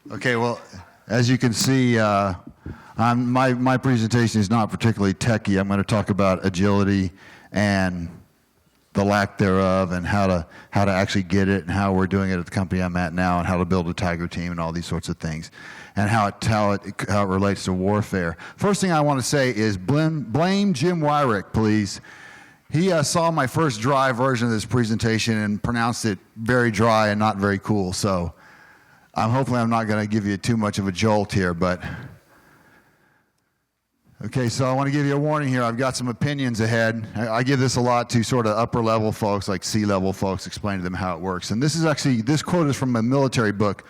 Okay, well, as you can see, my presentation is not particularly techy. I'm going to talk about agility and the lack thereof, and how to actually get it, and how we're doing it at the company I'm at now, and how to build a tiger team, and all these sorts of things, and how it relates to warfare. First thing I want to say is blame Jim Wyrick, please. He saw my first dry version of this presentation and pronounced it very dry and not very cool. So hopefully I'm not going to give you too much of a jolt here, but okay, so I want to give you a warning here. I've got some opinions ahead. I give this a lot to sort of upper level folks, like C-level folks, explain to them how it works. And this quote is from a military book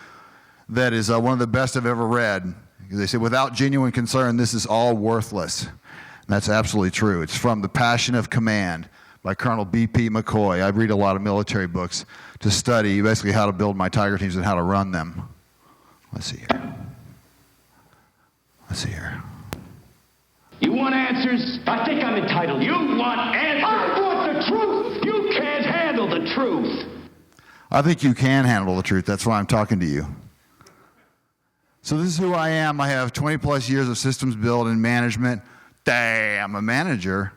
that is one of the best I've ever read. They say, without genuine concern, this is all worthless. And that's absolutely true. It's from The Passion of Command by Colonel B.P. McCoy. I read a lot of military books to study basically how to build my tiger teams and how to run them. Let's see here. You want answers? I think I'm entitled. You want answers? I want the truth! You can't handle the truth! I think you can handle the truth. That's why I'm talking to you. So this is who I am. I have 20 plus years of systems build and management. I'm a manager.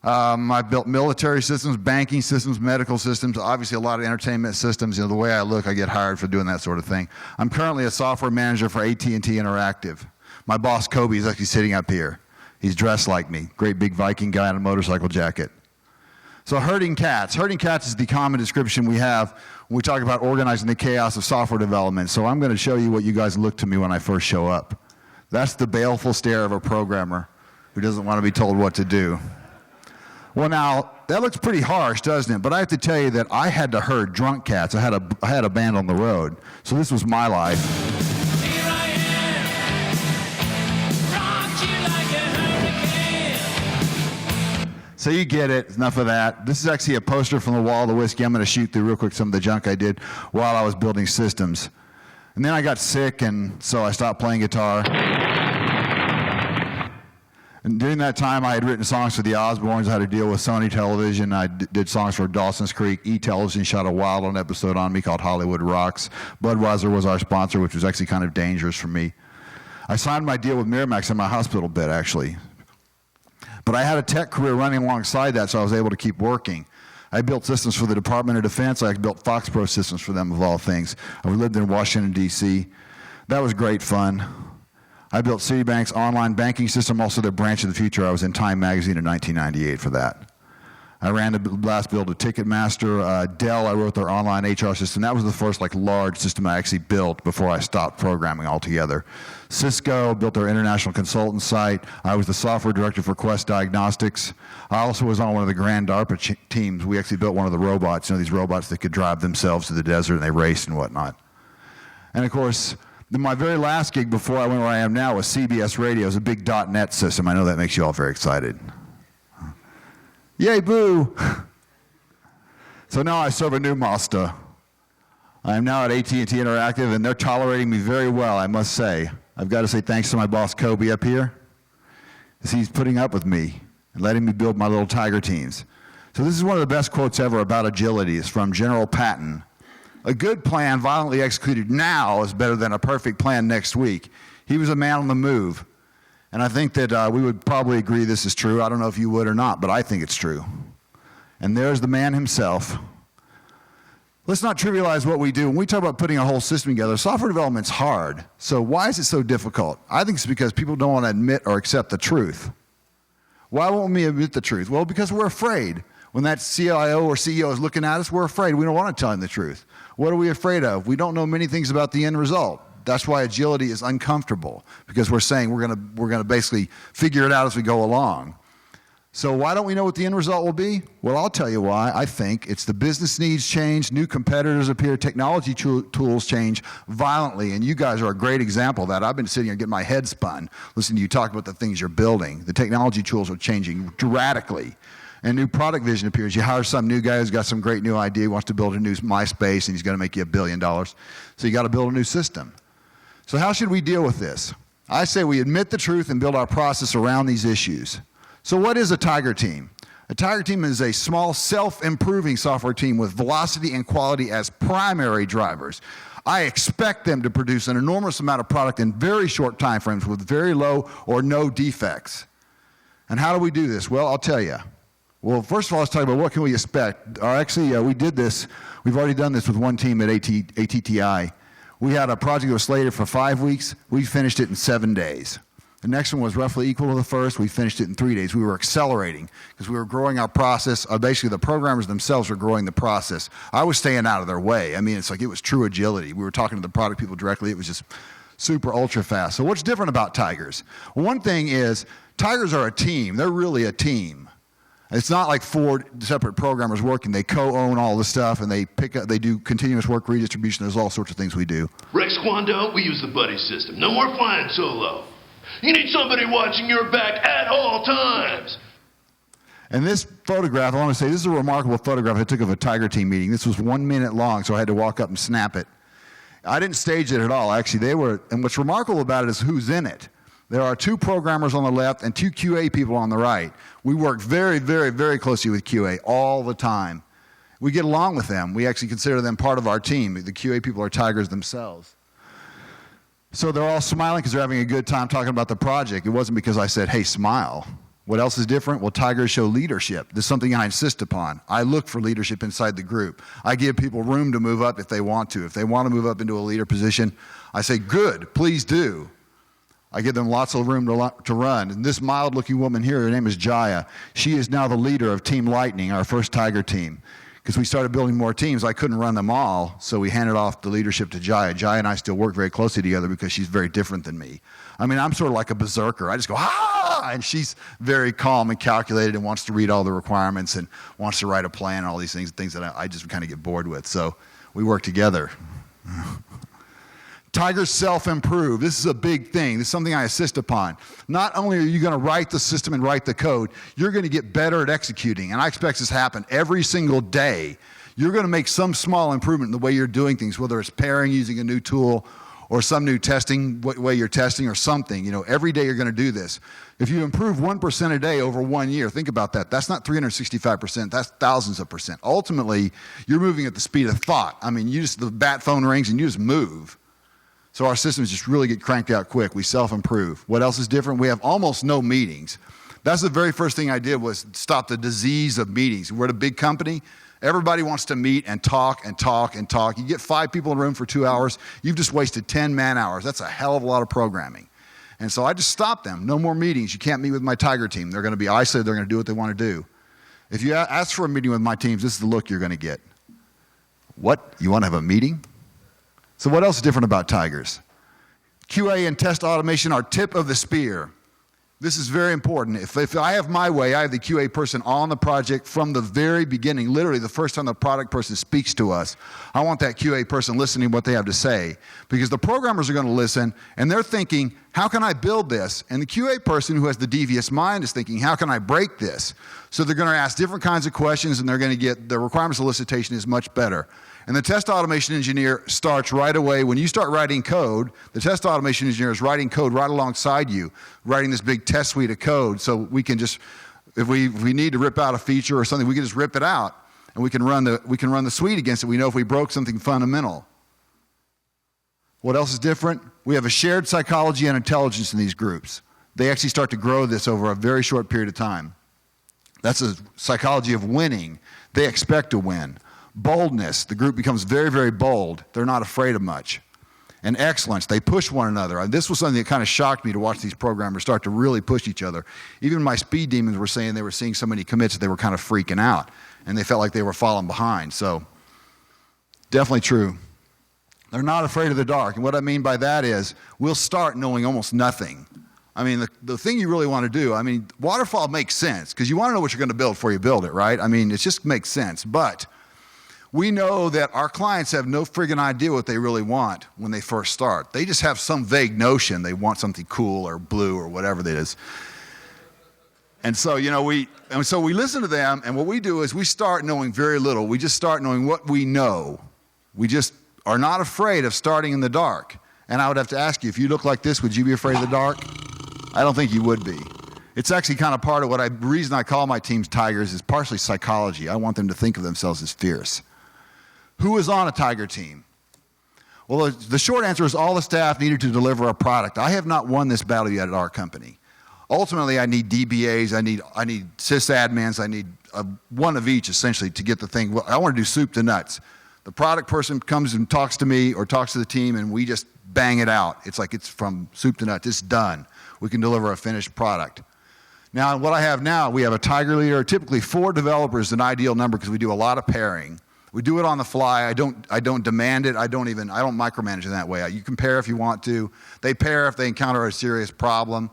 I've built military systems, banking systems, medical systems, obviously a lot of entertainment systems. You know, the way I look, I get hired for doing that sort of thing. I'm currently a software manager for AT&T Interactive. My boss, Kobe, is actually sitting up here. He's dressed like me. Great big Viking guy in a motorcycle jacket. So herding cats. Herding cats is the common description we have when we talk about organizing the chaos of software development. So I'm going to show you what you guys look to me when I first show up. That's the baleful stare of a programmer who doesn't want to be told what to do. Well, now, that looks pretty harsh, doesn't it? But I have to tell you that I had to herd drunk cats. I had a band on the road. So this was my life. So you get it. Enough of that. This is actually a poster from the wall of the whiskey. I'm going to shoot through real quick some of the junk I did while I was building systems. And then I got sick, and so I stopped playing guitar. And during that time, I had written songs for the Osbournes. I had to deal with Sony Television. I did songs for Dawson's Creek. E-Television shot a wild on episode on me called Hollywood Rocks. Budweiser was our sponsor, which was actually kind of dangerous for me. I signed my deal with Miramax in my hospital bed, actually. But I had a tech career running alongside that, so I was able to keep working. I built systems for the Department of Defense. I built FoxPro systems for them, of all things. I lived in Washington, D.C. That was great fun. I built Citibank's online banking system, also their branch of the future. I was in Time Magazine in 1998 for that. I ran the last build of Ticketmaster. Dell, I wrote their online HR system. That was the first large system I actually built before I stopped programming altogether. Cisco built their international consultant site. I was the software director for Quest Diagnostics. I also was on one of the Grand DARPA teams. We actually built one of the robots, these robots that could drive themselves to the desert and they raced and whatnot. And of course, my very last gig before I went where I am now was CBS Radio. It was a big .NET system. I know that makes you all very excited. Yay, boo! So now I serve a new master. I am now at AT&T Interactive, and they're tolerating me very well, I must say. I've got to say thanks to my boss, Kobe, up here, as he's putting up with me and letting me build my little tiger teams. So this is one of the best quotes ever about agility. It's from General Patton. A good plan violently executed now is better than a perfect plan next week. He was a man on the move. And I think that we would probably agree this is true. I don't know if you would or not, but I think it's true. And there's the man himself. Let's not trivialize what we do. When we talk about putting a whole system together, software development's hard. So why is it so difficult? I think it's because people don't want to admit or accept the truth. Why won't we admit the truth? Well, because we're afraid. When that CIO or CEO is looking at us, we're afraid. We don't want to tell him the truth. What are we afraid of? We don't know many things about the end result. That's why agility is uncomfortable, because we're saying we're gonna basically figure it out as we go along. So why don't we know what the end result will be? Well, I'll tell you why. I think it's the business needs change, new competitors appear, technology tools change violently, and you guys are a great example of that. I've been sitting here getting my head spun listening to you talk about the things you're building. The technology tools are changing dramatically. And new product vision appears. You hire some new guy who's got some great new idea, wants to build a new MySpace, and he's going to make you $1 billion. So you got to build a new system. So how should we deal with this? I say we admit the truth and build our process around these issues. So what is a tiger team? A Tiger team is a small, self-improving software team with velocity and quality as primary drivers. I expect them to produce an enormous amount of product in very short time frames with very low or no defects. And how do we do this? Well, I'll tell you. Well, first of all, let's talk about what can we expect. Actually, we did this. We've already done this with one team at ATTI. We had a project that was slated for 5 weeks. We finished it in 7 days. The next one was roughly equal to the first. We finished it in 3 days. We were accelerating because we were growing our process. Basically, the programmers themselves were growing the process. I was staying out of their way. I mean, it's like it was true agility. We were talking to the product people directly. It was just super ultra fast. So what's different about Tigers? Well, one thing is Tigers are a team. They're really a team. It's not like 4 separate programmers working. They co-own all the stuff, and they do continuous work redistribution. There's all sorts of things we do. Rex Kwando, we use the buddy system. No more flying solo. You need somebody watching your back at all times. And this photograph, I want to say, this is a remarkable photograph I took of a Tiger team meeting. This was 1 minute long, so I had to walk up and snap it. I didn't stage it at all. Actually, and what's remarkable about it is who's in it. There are 2 programmers on the left and 2 QA people on the right. We work very, very, very closely with QA all the time. We get along with them. We actually consider them part of our team. The QA people are Tigers themselves. So they're all smiling because they're having a good time talking about the project. It wasn't because I said, hey, smile. What else is different? Well, Tigers show leadership. This is something I insist upon. I look for leadership inside the group. I give people room to move up if they want to. If they want to move up into a leader position, I say, good, please do. I give them lots of room to run. And this mild-looking woman here, her name is Jaya. She is now the leader of Team Lightning, our first Tiger team. Because we started building more teams, I couldn't run them all, so we handed off the leadership to Jaya. Jaya and I still work very closely together because she's very different than me. I mean, I'm sort of like a berserker. I just go, ah! And she's very calm and calculated and wants to read all the requirements and wants to write a plan and all these things that I just kind of get bored with. So we work together. Tigers self-improve. This is a big thing. This is something I insist upon. Not only are you going to write the system and write the code, you're going to get better at executing. And I expect this to happen every single day. You're going to make some small improvement in the way you're doing things, whether it's pairing using a new tool or some new testing, way you're testing or something. You know, every day you're going to do this. If you improve 1% a day over 1 year, think about that. That's not 365%. That's thousands of percent. Ultimately, you're moving at the speed of thought. I mean, the bat phone rings and you just move. So our systems just really get cranked out quick. We self-improve. What else is different? We have almost no meetings. That's the very first thing I did was stop the disease of meetings. We're at a big company. Everybody wants to meet and talk and talk and talk. You get 5 people in a room for 2 hours. You've just wasted 10 man-hours. That's a hell of a lot of programming. And so I just stopped them. No more meetings. You can't meet with my Tiger team. They're going to be isolated. They're going to do what they want to do. If you ask for a meeting with my teams, this is the look you're going to get. What? You want to have a meeting? So what else is different about Tigers? QA and test automation are tip of the spear. This is very important. If I have my way, I have the QA person on the project from the very beginning, literally the first time the product person speaks to us. I want that QA person listening to what they have to say because the programmers are going to listen and they're thinking, how can I build this? And the QA person who has the devious mind is thinking, how can I break this? So they're going to ask different kinds of questions and they're going to get the requirements elicitation is much better. And the test automation engineer starts right away. When you start writing code, the test automation engineer is writing code right alongside you, writing this big test suite of code so we can just, if we need to rip out a feature or something, we can just rip it out and we can run the suite against it. We know if we broke something fundamental. What else is different? We have a shared psychology and intelligence in these groups. They actually start to grow this over a very short period of time. That's a psychology of winning. They expect to win. Boldness, the group becomes very, very bold. They're not afraid of much. And excellence, they push one another. And this was something that kind of shocked me to watch these programmers start to really push each other. Even my speed demons were saying they were seeing so many commits that they were kind of freaking out. And they felt like they were falling behind. So, definitely true. They're not afraid of the dark. And what I mean by that is, we'll start knowing almost nothing. I mean, the thing you really want to do, I mean, waterfall makes sense, because you want to know what you're going to build before you build it, right? I mean, it just makes sense. But we know that our clients have no friggin' idea what they really want when they first start. They just have some vague notion they want something cool or blue or whatever it is. And so, you know, we listen to them, and what we do is we start knowing very little. We just start knowing what we know. We just are not afraid of starting in the dark. And I would have to ask you, if you look like this, would you be afraid of the dark? I don't think you would be. It's actually kind of part of the reason I call my teams Tigers is partially psychology. I want them to think of themselves as fierce. Who is on a Tiger team? Well, the short answer is all the staff needed to deliver a product. I have not won this battle yet at our company. Ultimately, I need DBAs, I need sysadmins, I need one of each essentially to get the thing. Well, I want to do soup to nuts. The product person comes and talks to me or talks to the team and we just bang it out. It's like it's from soup to nuts, it's done. We can deliver a finished product. Now, what I have now, we have a Tiger leader, typically 4 developers, an ideal number because we do a lot of pairing. We do it on the fly. I don't demand it. I don't micromanage in that way. You can pair if you want to. They pair if they encounter a serious problem.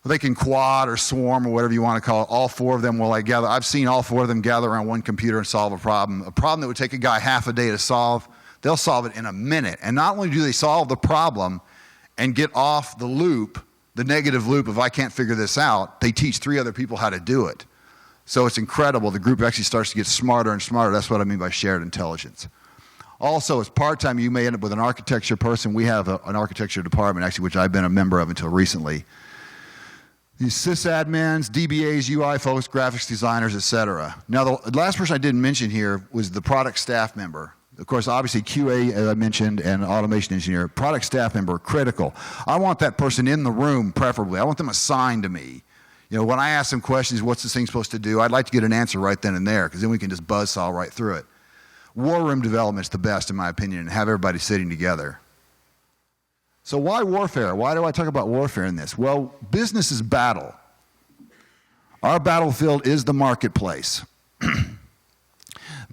They can quad or swarm or whatever you want to call it. All 4 of them will gather. I've seen all 4 of them gather around one computer and solve a problem. A problem that would take a guy half a day to solve, they'll solve it in a minute. And not only do they solve the problem and get off the loop, the negative loop of I can't figure this out, they teach 3 other people how to do it. So it's incredible. The group actually starts to get smarter and smarter. That's what I mean by shared intelligence. Also, as part-time, you may end up with an architecture person. We have an architecture department, actually, which I've been a member of until recently. These sysadmins, DBAs, UI folks, graphics designers, etc. Now, the last person I didn't mention here was the product staff member. Of course, obviously, QA, as I mentioned, and automation engineer. Product staff member, critical. I want that person in the room, preferably. I want them assigned to me. You know, when I ask them questions, what's this thing supposed to do, I'd like to get an answer right then and there, because then we can just buzzsaw right through it. War room development's the best, in my opinion, and have everybody sitting together. So why warfare? Why do I talk about warfare in this? Well, business is battle. Our battlefield is the marketplace.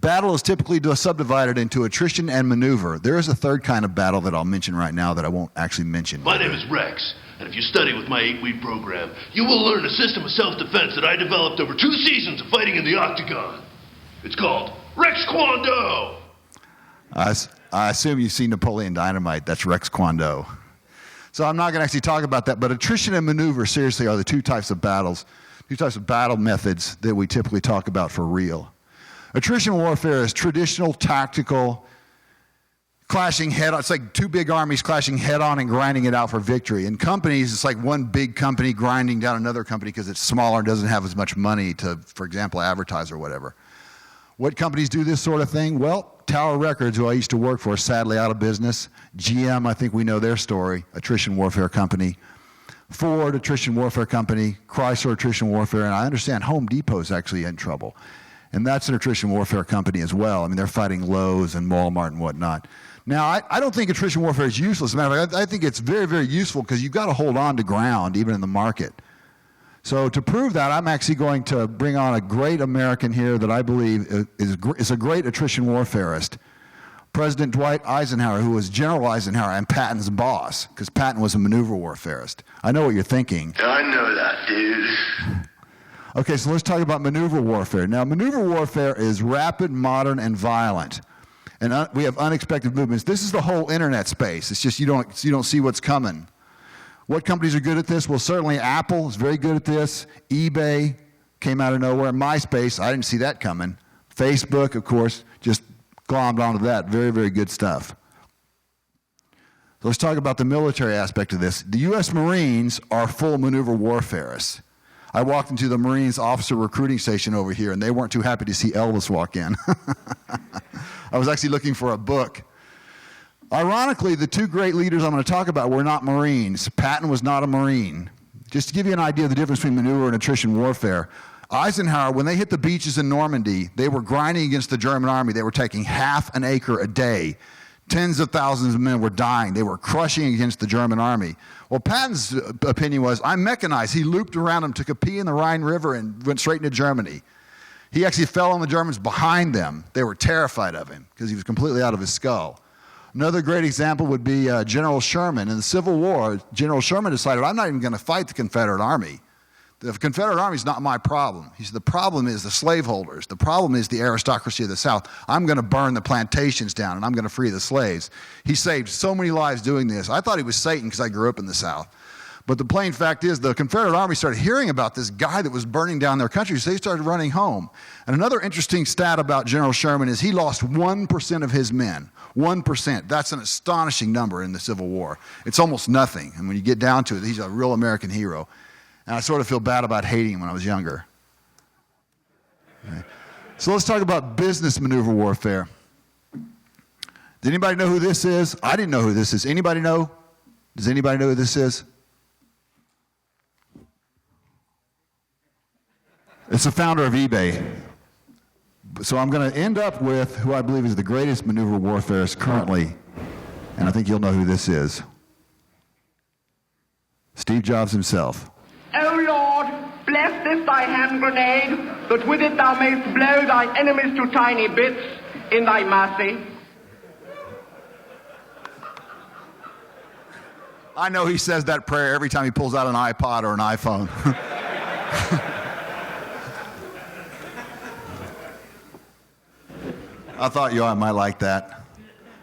Battle is typically subdivided into attrition and maneuver. There is a third kind of battle that I'll mention right now that I won't actually mention. My name is Rex, and if you study with my 8-week program, you will learn a system of self-defense that I developed over 2 seasons of fighting in the octagon. It's called Rex Kwando. I assume you've seen Napoleon Dynamite. That's Rex Kwando. So I'm not going to actually talk about that, but attrition and maneuver, seriously, are the 2 types of battles, 2 types of battle methods that we typically talk about for real. Attrition warfare is traditional, tactical, clashing head on. It's like 2 big armies clashing head on and grinding it out for victory. In companies, it's like one big company grinding down another company because it's smaller and doesn't have as much money to, for example, advertise or whatever. What companies do this sort of thing? Well, Tower Records, who I used to work for, is sadly out of business. GM, I think we know their story, attrition warfare company. Ford, attrition warfare company. Chrysler, attrition warfare. And I understand Home Depot is actually in trouble. And that's an attrition warfare company as well. I mean, they're fighting Lowe's and Walmart and whatnot. Now, I don't think attrition warfare is useless. As a matter of fact, I think it's very, very useful because you've got to hold on to ground, even in the market. So to prove that, I'm actually going to bring on a great American here that I believe is a great attrition warfareist. President Dwight Eisenhower, who was General Eisenhower and Patton's boss, because Patton was a maneuver warfareist. I know what you're thinking. I know that, dude. Okay, so let's talk about maneuver warfare. Now, maneuver warfare is rapid, modern, and violent. And we have unexpected movements. This is the whole internet space. It's just you don't see what's coming. What companies are good at this? Well, certainly Apple is very good at this. eBay came out of nowhere. MySpace, I didn't see that coming. Facebook, of course, just glommed onto that. Very, very good stuff. So let's talk about the military aspect of this. The U.S. Marines are full maneuver warfareists. I walked into the Marines officer recruiting station over here, and they weren't too happy to see Elvis walk in. I was actually looking for a book. Ironically, the 2 great leaders I'm going to talk about were not Marines. Patton was not a Marine. Just to give you an idea of the difference between maneuver and attrition warfare, Eisenhower, when they hit the beaches in Normandy, they were grinding against the German army. They were taking half an acre a day. Tens of thousands of men were dying. They were crushing against the German army. Well, Patton's opinion was, I'm mechanized. He looped around them, took a pee in the Rhine River, and went straight into Germany. He actually fell on the Germans behind them. They were terrified of him because he was completely out of his skull. Another great example would be General Sherman. In the Civil War, General Sherman decided, I'm not even going to fight the Confederate Army. The Confederate Army is not my problem. He said, the problem is the slaveholders. The problem is the aristocracy of the South. I'm going to burn the plantations down, and I'm going to free the slaves. He saved so many lives doing this. I thought he was Satan because I grew up in the South. But the plain fact is the Confederate Army started hearing about this guy that was burning down their country, so they started running home. And another interesting stat about General Sherman is he lost 1% of his men. 1%. That's an astonishing number in the Civil War. It's almost nothing. And when you get down to it, he's a real American hero. And I sort of feel bad about hating him when I was younger. Okay. So let's talk about business maneuver warfare. Does anybody know who this is? I didn't know who this is. Anybody know? Does anybody know who this is? It's the founder of eBay. So I'm going to end up with who I believe is the greatest maneuver warfarist currently, and I think you'll know who this is. Steve Jobs himself. O Lord, bless this thy hand grenade, that with it thou mayst blow thy enemies to tiny bits in thy mercy. I know he says that prayer every time he pulls out an iPod or an iPhone. I thought you all might like that.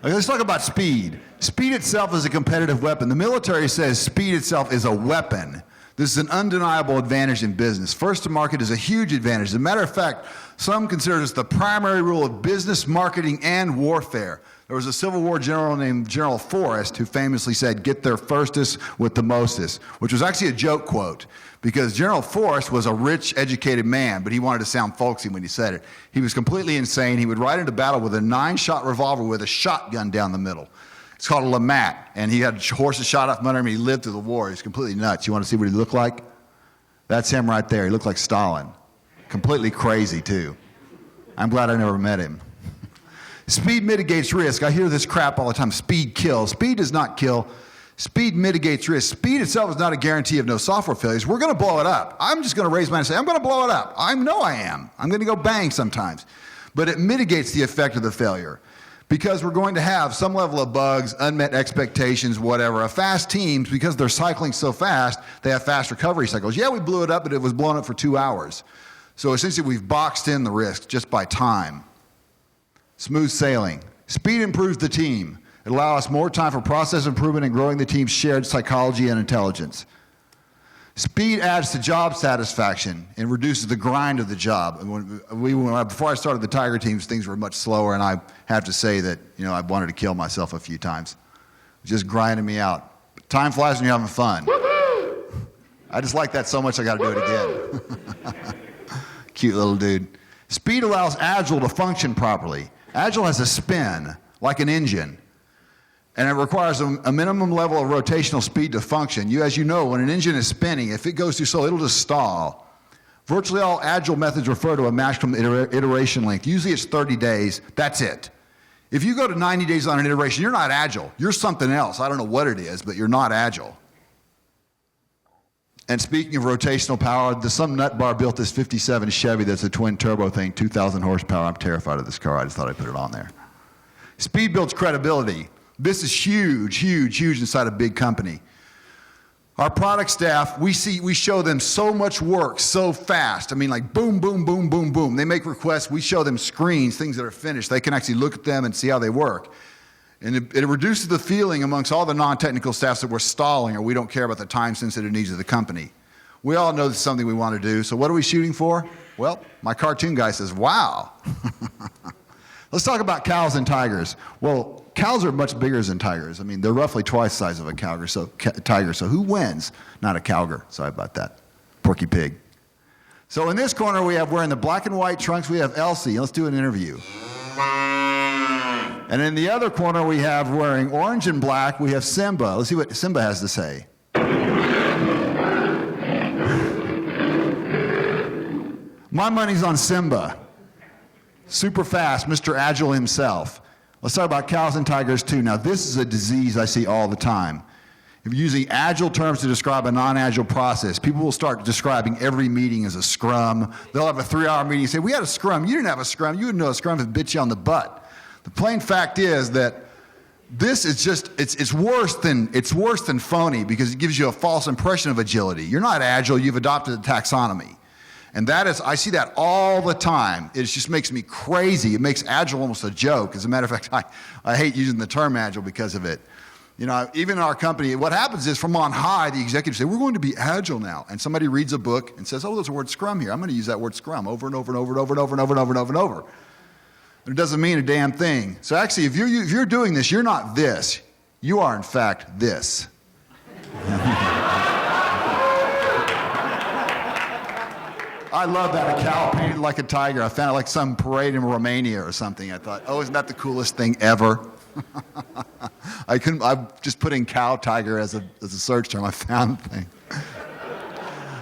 Okay, let's talk about speed. Speed itself is a competitive weapon. The military says speed itself is a weapon. This is an undeniable advantage in business. First to market is a huge advantage. As a matter of fact, some consider this the primary rule of business, marketing, and warfare. There was a Civil War general named General Forrest who famously said, "Get there firstest with the mostest," which was actually a joke quote because General Forrest was a rich, educated man, but he wanted to sound folksy when he said it. He was completely insane. He would ride into battle with a 9-shot revolver with a shotgun down the middle. It's called a Lamat, and he had horses shot off under him, and he lived through the war. He's completely nuts. You want to see what he looked like? That's him right there. He looked like Stalin. Completely crazy, too. I'm glad I never met him. Speed mitigates risk. I hear this crap all the time. Speed kills. Speed does not kill. Speed mitigates risk. Speed itself is not a guarantee of no software failures. We're going to blow it up. I'm just going to raise my hand and say, I'm going to blow it up. I know I am. I'm going to go bang sometimes. But it mitigates the effect of the failure because we're going to have some level of bugs, unmet expectations, whatever. A fast teams, because they're cycling so fast, they have fast recovery cycles. Yeah, we blew it up, but it was blown up for 2 hours. So essentially, we've boxed in the risk just by time. Smooth sailing. Speed improves the team. It allows us more time for process improvement and growing the team's shared psychology and intelligence. Speed adds to job satisfaction and reduces the grind of the job. Before I started the Tiger teams, things were much slower, and I have to say that I wanted to kill myself a few times. It just grinding me out. But time flies when you're having fun. Woo-hoo! I just like that so much I got to do it again. Cute little dude. Speed allows Agile to function properly. Agile has a spin, like an engine, and it requires a minimum level of rotational speed to function. As you know, when an engine is spinning, if it goes too slow, it'll just stall. Virtually all Agile methods refer to a maximum iteration length. Usually it's 30 days. That's it. If you go to 90 days on an iteration, you're not Agile. You're something else. I don't know what it is, but you're not Agile. And speaking of rotational power, some nut bar built this 57 Chevy that's a twin turbo thing, 2,000 horsepower. I'm terrified of this car. I just thought I'd put it on there. Speed builds credibility. This is huge, huge, huge inside a big company. Our product staff, we show them so much work so fast. I mean, like boom, boom, boom, boom, boom. They make requests. We show them screens, things that are finished. They can actually look at them and see how they work. And it reduces the feeling amongst all the non-technical staffs that we're stalling or we don't care about the time-sensitive needs of the company. We all know this is something we want to do. So what are we shooting for? Well, my cartoon guy says, wow. Let's talk about cows and tigers. Well, cows are much bigger than tigers. I mean, they're roughly twice the size of a tiger. So who wins? Not a cowgirl. Sorry about that. Porky Pig. So in this corner, we have wearing the black and white trunks, we have Elsie. Let's do an interview. And in the other corner, we have wearing orange and black, we have Simba. Let's see what Simba has to say. My money's on Simba. Super fast, Mr. Agile himself. Let's talk about cows and tigers too. Now, this is a disease I see all the time. If you're using agile terms to describe a non-agile process, people will start describing every meeting as a scrum. They'll have a 3-hour meeting and say, we had a scrum. You didn't have a scrum. You wouldn't know a scrum if it bit you on the butt. The plain fact is that this is just, it's worse than phony because it gives you a false impression of agility. You're not agile. You've adopted a taxonomy. And that is, I see that all the time. It just makes me crazy. It makes agile almost a joke. As a matter of fact, I hate using the term agile because of it. Even in our company, what happens is from on high, the executives say, we're going to be agile now. And somebody reads a book and says, oh, there's a word scrum here. I'm going to use that word scrum over and over and over and over and over and over and over and over and over. And it doesn't mean a damn thing. So actually, if you're doing this, you're not this. You are, in fact, this. I love that. A cow painted like a tiger. I found it like some parade in Romania or something. I thought, oh, isn't that the coolest thing ever? I just put in cow tiger as a search term. I found the thing.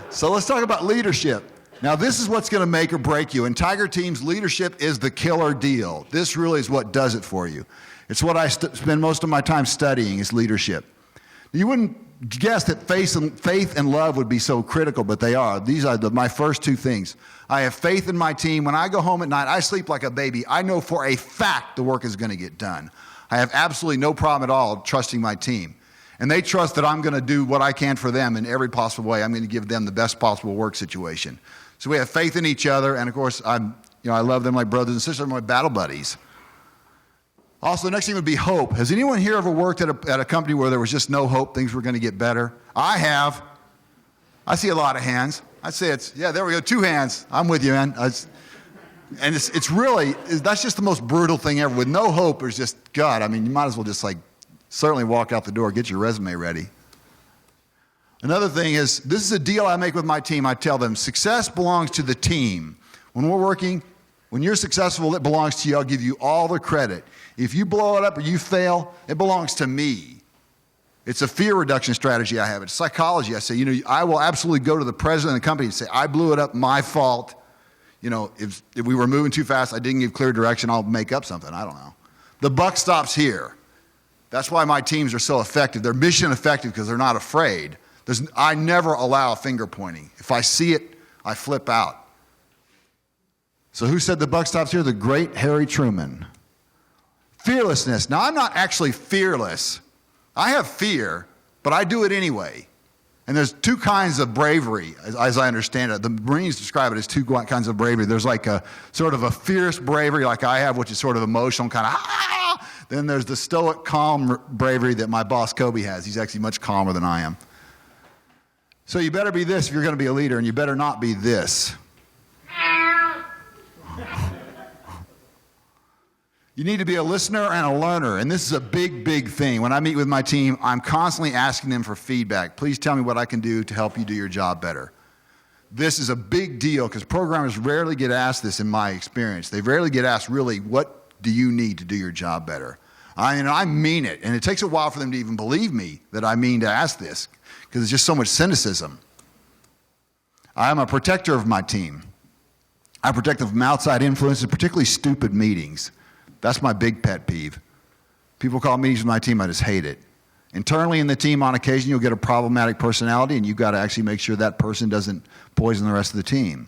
So let's talk about leadership. Now, this is what's going to make or break you. In Tiger teams, leadership is the killer deal. This really is what does it for you. It's what I spend most of my time studying is leadership. You wouldn't guess that faith and love would be so critical, but they are. These are my first two things. I have faith in my team. When I go home at night, I sleep like a baby. I know for a fact the work is going to get done. I have absolutely no problem at all trusting my team. And they trust that I'm going to do what I can for them in every possible way. I'm going to give them the best possible work situation. So we have faith in each other, and of course, I love them like brothers and sisters. They're my battle buddies. Also, the next thing would be hope. Has anyone here ever worked at a company where there was just no hope things were going to get better? I have. I see a lot of hands. I'd say there we go, 2 hands. I'm with you, man. And it's really, that's just the most brutal thing ever. With no hope, there's just, God, I mean, you might as well just certainly walk out the door, get your resume ready. Another thing is, this is a deal I make with my team. I tell them, success belongs to the team. When we're working, when you're successful, it belongs to you. I'll give you all the credit. If you blow it up or you fail, it belongs to me. It's a fear reduction strategy I have. It's psychology. I say, I will absolutely go to the president of the company and say, I blew it up, my fault. If we were moving too fast, I didn't give clear direction, I'll make up something. I don't know. The buck stops here. That's why my teams are so effective. They're mission effective because they're not afraid. I never allow finger pointing. If I see it, I flip out. So who said the buck stops here? The great Harry Truman. Fearlessness. Now, I'm not actually fearless. I have fear, but I do it anyway. And there's 2 kinds of bravery, as I understand it. The Marines describe it as 2 kinds of bravery. There's like a sort of a fierce bravery like I have, which is sort of emotional, kind of, ah! Then there's the stoic, calm bravery that my boss, Kobe, has. He's actually much calmer than I am. So you better be this if you're going to be a leader, and you better not be this. You need to be a listener and a learner, and this is a big, big thing. When I meet with my team, I'm constantly asking them for feedback. Please tell me what I can do to help you do your job better. This is a big deal because programmers rarely get asked this in my experience. They rarely get asked, really, what do you need to do your job better? I mean it, and it takes a while for them to even believe me that I mean to ask this because there's just so much cynicism. I am a protector of my team. I protect them from outside influences, particularly stupid meetings. That's my big pet peeve. People call meetings with my team, I just hate it. Internally in the team, on occasion, you'll get a problematic personality, and you've got to actually make sure that person doesn't poison the rest of the team.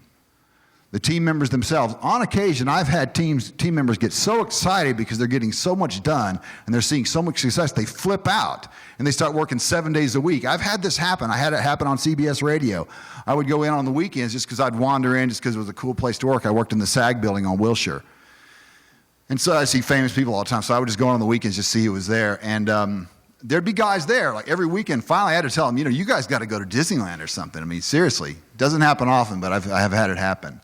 The team members themselves, on occasion, I've had team members get so excited because they're getting so much done and they're seeing so much success, they flip out and they start working 7 days a week. I've had this happen. I had it happen on CBS Radio. I would go in on the weekends just because I'd wander in just because it was a cool place to work. I worked in the SAG building on Wilshire. And so I see famous people all the time, so I would just go on the weekends just see who was there. And there'd be guys there, like every weekend. Finally, I had to tell them, you guys got to go to Disneyland or something. I mean, seriously. It doesn't happen often, but I have had it happen.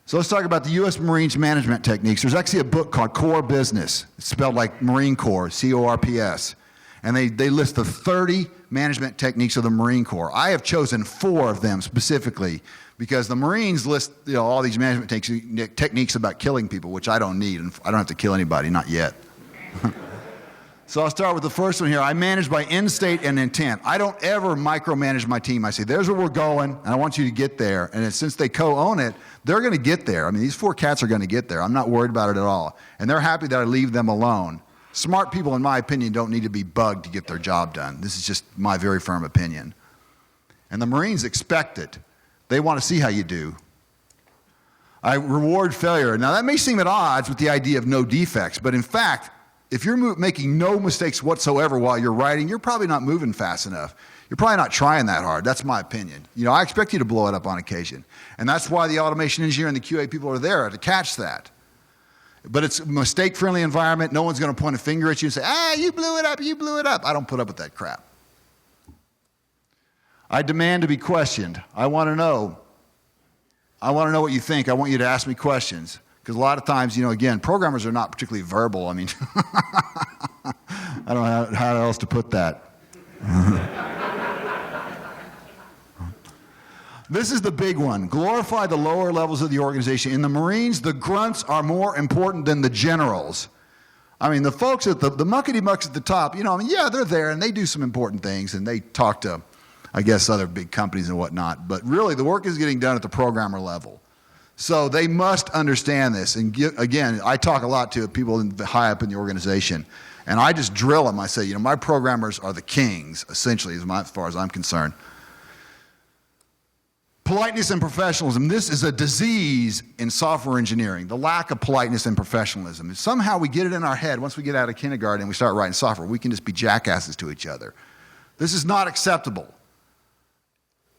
So let's talk about the U.S. Marines management techniques. There's actually a book called Core Business. It's spelled like Marine Corps, C-O-R-P-S. And they list the 30 management techniques of the Marine Corps. I have chosen 4 of them specifically because the Marines list all these management techniques about killing people, which I don't need, and I don't have to kill anybody, not yet. So I'll start with the first one here. I manage by end state and intent. I don't ever micromanage my team. I say, there's where we're going, and I want you to get there. And since they co-own it, they're going to get there. I mean, these 4 cats are going to get there. I'm not worried about it at all. And they're happy that I leave them alone. Smart people, in my opinion, don't need to be bugged to get their job done. This is just my very firm opinion. And the Marines expect it. They want to see how you do. I reward failure. Now, that may seem at odds with the idea of no defects, but in fact, if you're making no mistakes whatsoever while you're writing, you're probably not moving fast enough. You're probably not trying that hard. That's my opinion. I expect you to blow it up on occasion. And that's why the automation engineer and the QA people are there to catch that. But it's a mistake-friendly environment. No one's going to point a finger at you and say, you blew it up, you blew it up. I don't put up with that crap. I demand to be questioned. I want to know what you think. I want you to ask me questions. Because a lot of times, again, programmers are not particularly verbal. I mean, I don't know how else to put that. This is the big one. Glorify the lower levels of the organization. In the Marines, the grunts are more important than the generals. I mean, the folks at the muckety-mucks at the top, yeah, they're there and they do some important things and they talk to, I guess, other big companies and whatnot. But really, the work is getting done at the programmer level. So they must understand this. And again, I talk a lot to people high up in the organization. And I just drill them. I say, my programmers are the kings, essentially, as far as I'm concerned. Politeness and professionalism. This is a disease in software engineering, the lack of politeness and professionalism. Somehow we get it in our head, once we get out of kindergarten and we start writing software, we can just be jackasses to each other. This is not acceptable.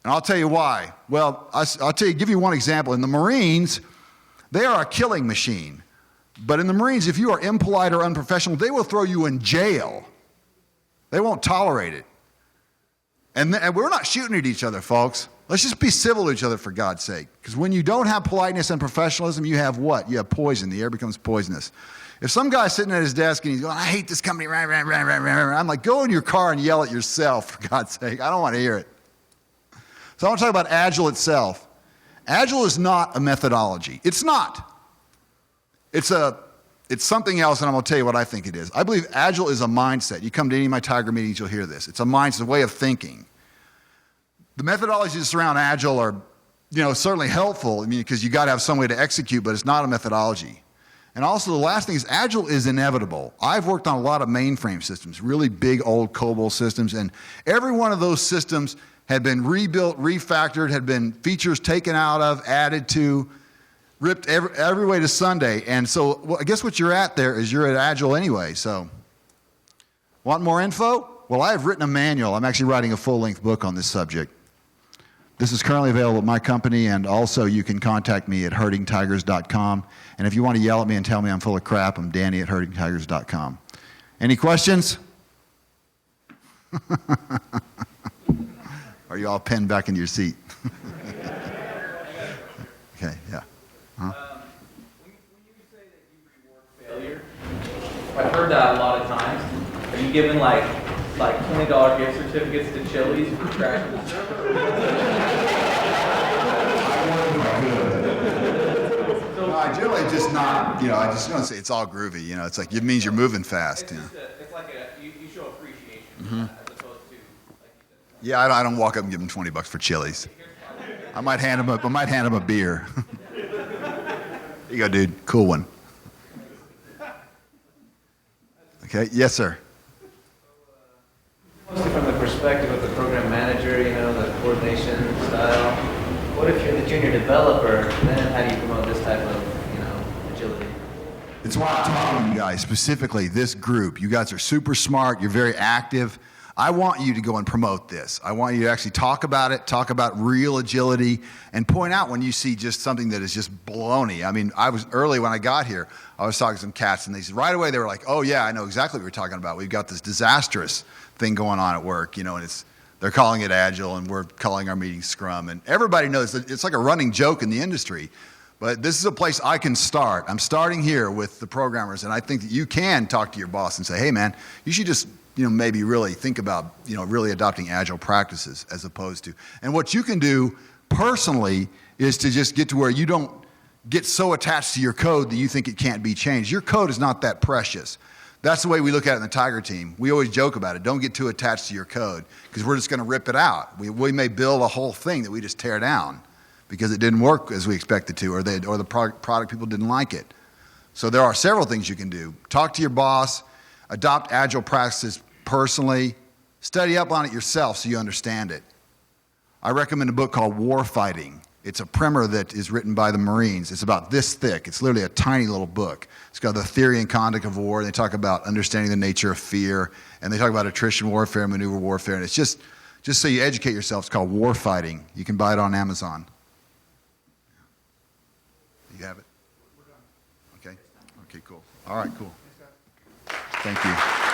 And I'll tell you why. Well, give you one example. In the Marines, they are a killing machine. But in the Marines, if you are impolite or unprofessional, they will throw you in jail. They won't tolerate it. And we're not shooting at each other, folks. Let's just be civil to each other, for God's sake. Because when you don't have politeness and professionalism, you have what? You have poison. The air becomes poisonous. If some guy's sitting at his desk and he's going, I hate this company, I'm like, go in your car and yell at yourself, for God's sake. I don't want to hear it. So I want to talk about Agile itself. Agile is not a methodology. It's not. It's something else, and I'm going to tell you what I think it is. I believe Agile is a mindset. You come to any of my Tiger meetings, you'll hear this. It's a mindset, a way of thinking. The methodologies around Agile are, certainly helpful, because you got to have some way to execute, but it's not a methodology. And also the last thing is Agile is inevitable. I've worked on a lot of mainframe systems, really big old COBOL systems, and every one of those systems had been rebuilt, refactored, had been features taken out of, added to, ripped every way to Sunday. And so I guess what you're at there is you're at Agile anyway. So want more info? Well, I have written a manual. I'm actually writing a full-length book on this subject. This is currently available at my company, and also you can contact me at herdingtigers.com. And if you want to yell at me and tell me I'm full of crap, I'm Danny at herdingtigers.com. Any questions? Are you all pinned back into your seat? Okay, yeah. When you say that you reward failure, I've heard that a lot of times. Are you giving like $20 gift certificates to Chili's for crashing the server? No, I generally just not, I just don't say it's all groovy, it's like, it means you're moving fast. It's like you show appreciation as opposed to, like you said. Yeah, I don't walk up and give them $20 for Chili's. I might hand them a beer. Here you go, dude. Cool one. Okay, yes, sir. Mostly from the perspective of the program manager, the coordination style. What if you're the junior developer? Then how do you promote this type of, agility? It's why I'm talking to you guys, specifically this group. You guys are super smart. You're very active. I want you to go and promote this. I want you to actually talk about it, talk about real agility, and point out when you see just something that is just baloney. I mean, I was early when I got here, I was talking to some cats, and they said right away, they were like, oh yeah, I know exactly what you're talking about. We've got this disastrous thing going on at work, and they're calling it Agile, and we're calling our meeting Scrum, and everybody knows that it's like a running joke in the industry. But this is a place I can start. I'm starting here with the programmers, and I think that you can talk to your boss and say, hey man, you should just maybe really think about, really adopting Agile practices as opposed to. And what you can do personally is to just get to where you don't get so attached to your code that you think it can't be changed. Your code is not that precious. That's the way we look at it in the Tiger team. We always joke about it. Don't get too attached to your code because we're just going to rip it out. We may build a whole thing that we just tear down because it didn't work as we expected to, or the product people didn't like it. So there are several things you can do. Talk to your boss, adopt Agile practices personally, study up on it yourself so you understand it. I recommend a book called War Fighting. It's a primer that is written by the Marines. It's about this thick. It's literally a tiny little book. It's got the theory and conduct of war. They talk about understanding the nature of fear, and they talk about attrition warfare, maneuver warfare, and it's just so you educate yourself. It's called War Fighting. You can buy it on Amazon. You have it? Okay. Okay, cool. All right, cool. Thank you.